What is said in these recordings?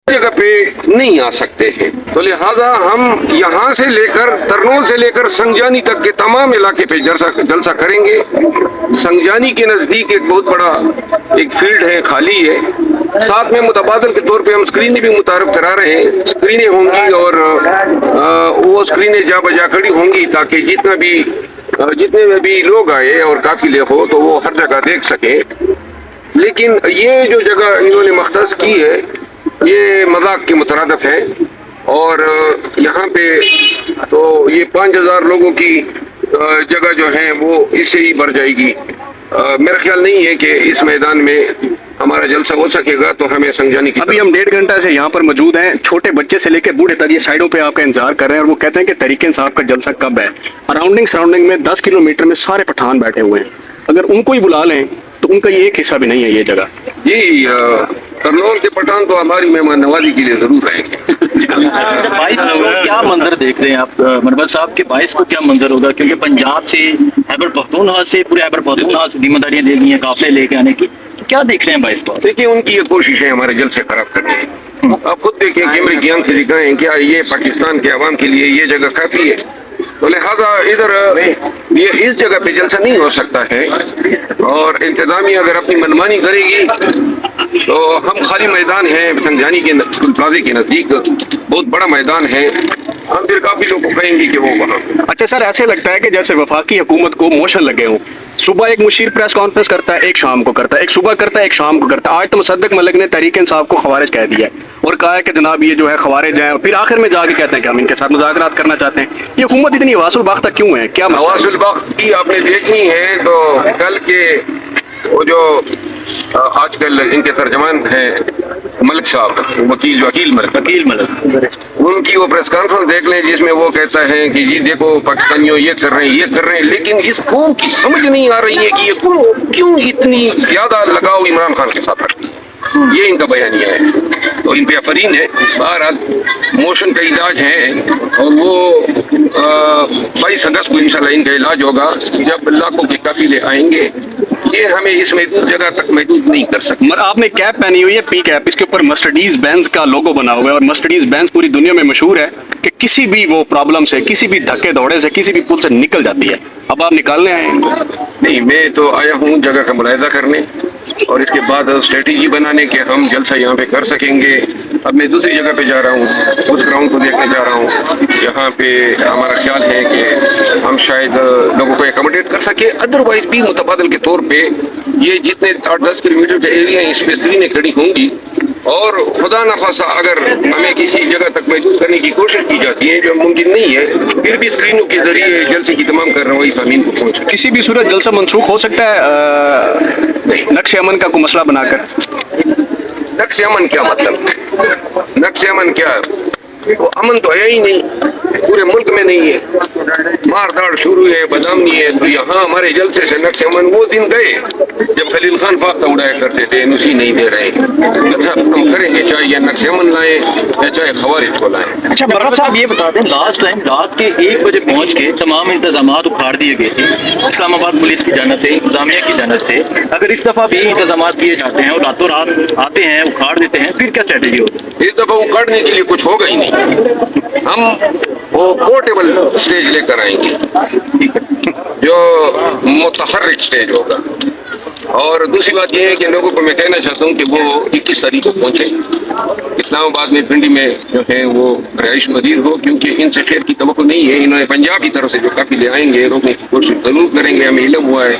جگہ پہ نہیں آ سکتے ہیں، تو لہذا ہم یہاں سے لے کر ترنول سے لے کر سنجانی تک کے تمام علاقے پہ جلسہ کریں گے۔ سنجانی کے نزدیک ایک بہت بڑا ایک فیلڈ ہے، خالی ہے، ساتھ میں متبادل کے طور پہ ہم اسکرینیں بھی متعارف کرا رہے ہیں، اسکرینیں ہوں گی اور وہ اسکرینیں جا بجا کھڑی ہوں گی تاکہ جتنے میں بھی لوگ آئے اور قافلے ہو تو وہ ہر جگہ دیکھ سکیں۔ لیکن یہ جو جگہ انہوں نے مختص کی ہے یہ مذاق کے مترادف ہے، اور یہاں پہ تو یہ 5000 لوگوں کی جگہ جو ہے وہ اس سے ہی بھر جائے گی۔ میرا خیال نہیں ہے کہ اس میدان میں ہمارا جلسہ ہو سکے گا، تو ہمیں سنجانی کی ابھی ہم 1.5 گھنٹہ سے یہاں پر موجود ہیں، چھوٹے بچے سے لے کے بوڑھے تک یہ سائڈوں پہ آپ کا انتظار کر رہے ہیں، اور وہ کہتے ہیں کہ تحریک انصاف کا جلسہ کب ہے۔ سراؤنڈنگ میں 10 کلومیٹر میں سارے پٹھان بیٹھے ہوئے ہیں، اگر ان کو ہی بلا لیں تو ان کا یہ ایک حصہ بھی نہیں ہے یہ جگہ۔ جی، کرنول کے پٹھان تو ہماری مہمان نوازی کے لیے ضرور رہیں گے۔ 22 کو کیا منظر دیکھ رہے ہیں آپ منور صاحب کے؟ 22 کو کیا منظر ہوگا؟ کیونکہ پنجاب سے خیبر پختونخوا سے پورے خیبر پختونخوا سے ذمہ داریاں لے لی ہیں قافلے لے کے آنے کی، کیا دیکھ رہے ہیں 22 کو؟ دیکھیں ان کی یہ کوشش ہے ہمارے جلسے خراب کرنے کی۔ آپ خود دیکھیں کیمرے گیان سے دکھائیں کیا یہ پاکستان کے عوام کے لیے یہ جگہ کافی ہے؟ تو لہٰذا ادھر یہ اس جگہ پہ جلسہ نہیں ہو سکتا ہے، اور انتظامیہ اگر اپنی منمانی کرے گی تو ہم خالی میدان ہیں سنجانی کے پلازے کے نزدیک، بہت بڑا میدان ہے، ہم پھر کافی لوگوں کو کہیں گے کہ وہ وہاں۔ اچھا سر، ایسے لگتا ہے کہ جیسے وفاقی حکومت کو موشن لگے ہوں، صبح ایک مشیر پریس کانفرنس کرتا ہے، ایک شام کو کرتا ہے، ایک صبح کرتا ہے، ایک شام کو کرتا ہے۔ آج تو مصدق ملک نے تحریک انصاف کو خوارج کہہ دیا ہے اور کہا ہے کہ جناب یہ جو ہے خوارج ہیں، اور پھر آخر میں جا کے کہتے ہیں کہ ہم ان کے ساتھ مذاکرات کرنا چاہتے ہیں۔ یہ حکومت اتنی حواس الباختہ کیوں ہے؟ کیا مسئلہ حواس البخت کی آپ نے دیکھنی ہے تو کل کے وہ جو آج کل ان کے ترجمان ہیں ملک صاحب، وکیل ملک، ان کی وہ پریس کانفرنس دیکھ لیں جس میں وہ کہتا ہے کہ جی دیکھو پاکستانیوں یہ کر رہے ہیں، لیکن اس قوم کی سمجھ نہیں آ رہی ہے کہ یہ قوم کیوں اتنی زیادہ لگاؤ عمران خان کے ساتھ رکھتی ہے۔ یہ ان کا بیانیہ ہے، تو ان پہ آفرین ہے۔ بہرحال موشن کا علاج ہے، اور وہ 22 اگست کو انشاءاللہ ان کا علاج ہوگا جب لاکھوں کے قافلے آئیں گے۔ یہ ہمیں اس محدود جگہ تک محدود نہیں کر سکتے۔ آپ نے کیپ پہنی ہوئی ہے، پی کیپ، اس کے اوپر مرسڈیز بینز کا لوگو بنا ہوا ہے، اور مرسڈیز بینز پوری دنیا میں مشہور ہے کہ کسی بھی وہ پرابلم سے، کسی بھی دھکے دوڑے سے، کسی بھی پل سے نکل جاتی ہے۔ اب آپ نکالنے آئے ہیں؟ نہیں، میں تو آیا ہوں جگہ کا ملاحظہ کرنے اور اس کے بعد اسٹریٹجی بنانے کے ہم جلسہ یہاں پہ کر سکیں گے۔ اب میں دوسری جگہ پہ جا رہا ہوں، اس گراؤنڈ کو دیکھنے جا رہا ہوں، یہاں پہ ہمارا خیال ہے کہ ہم شاید لوگوں کو اکوموڈیٹ کر سکیں۔ ادروائز بھی متبادل کے طور پہ یہ جتنے 8-10 کلومیٹر کے ایریا ہیں اس میں اسکرینیں کھڑی ہوں گی، اور خدا نخواستہ اگر ہمیں کسی جگہ تک محدود کرنے کی کوشش کی جاتی ہے جو ممکن نہیں ہے، پھر بھی اسکرینوں کے ذریعے جلسے کی تمام کارروائی سامعین کو پہنچ سکے۔ کسی بھی صورت جلسہ منسوخ ہو سکتا ہے نقش امن کا کوئی مسئلہ بنا کر؟ نقش امن کیا مطلب؟ نقش امن کیا؟ وہ امن تو ہے ہی نہیں، پورے ملک میں نہیں ہے، مار داڑ شروع ہے، بدامنی ہے۔ تو یہاں ہمارے جلسے سے نقش امن وہ دن گئے جب خلیل خان فاختہ اڑایا کرتے تھے، نوسی نہیں دے رہے ہیں۔ جلسہ ہم کریں گے چاہے یہ نقش امن لائیں یا چاہے خوارج کو لائیں۔ اچھا مرحب صاحب، یہ بتا دیں لاسٹ ٹائم رات کے 1 بجے پہنچ کے تمام انتظامات اکھاڑ دیے گئے تھے اسلام آباد پولیس کی جانب سے، انتظامیہ کی جانب سے۔ اگر اس دفعہ بھی انتظامات کیے جاتے ہیں اور راتوں رات آتے ہیں اکھاڑ دیتے ہیں، پھر کیا اسٹریٹجی ہوگی؟ اس دفعہ اکھاڑنے کے لیے کچھ ہوگا ہی نہیں، ہم وہ پورٹیبل سٹیج لے کر آئیں گے جو متحرک سٹیج ہوگا۔ اور دوسری بات یہ ہے کہ لوگوں کو میں کہنا چاہتا ہوں کہ وہ 21 تاریخ کو پہنچیں اسلام آباد میں، پنڈی میں جو ہے وہ رہائش پذیر ہو، کیونکہ ان سے خیر کی توقع نہیں ہے۔ انہوں نے پنجاب کی طرف سے جو قافلے آئیں گے روکنے کی کوشش ضرور کریں گے۔ ہمیں علم ہوا ہے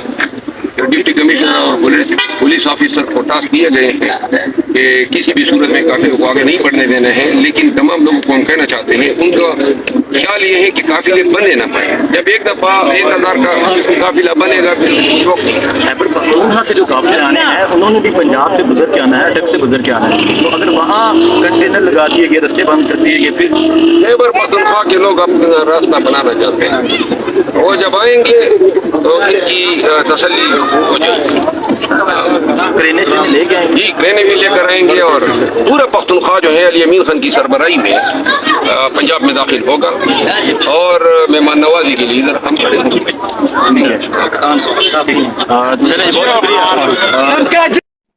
کہ ڈپٹی کمشنر اور پولیس آفیسر کو ٹاسک دیے گئے ہیں کہ کسی بھی صورت میں قافلے کو آگے نہیں بڑھنے دینا ہے، لیکن تمام لوگوں کو ہم کہنا چاہتے ہیں ان کا خیال یہ ہے کہ قافلے بنے نہ پائے۔ جب ایک دفعہ 1000 کا قافلہ بنے گا پھر روک نہیں سکتے۔ خیبر پختونخوا سے جو قافلے آنے ہیں انہوں نے بھی پنجاب سے گزر کے آنا ہے، ڈک سے گزر کے آنا ہے، تو اگر وہاں کنٹینر لگا دیے گئے، رستے بند کر دیے گئے، پھر خیبر پختونخوا کے لوگ اپنا راستہ بنانا چاہتے ہیں، وہ جب آئیں گے تو ان کی تسلی ہو جائے گی۔ ٹرینیں سے لے کے آئیں گے؟ جی، ٹرینیں بھی لے کر آئیں گے، اور پورا پختونخوا جو ہے علی امین خان کی سربراہی میں پنجاب میں داخل ہوگا، اور مہمان نوازی کے لیے ادھر ہم کھڑے ہوں گے۔ چلیں، بہت شکریہ۔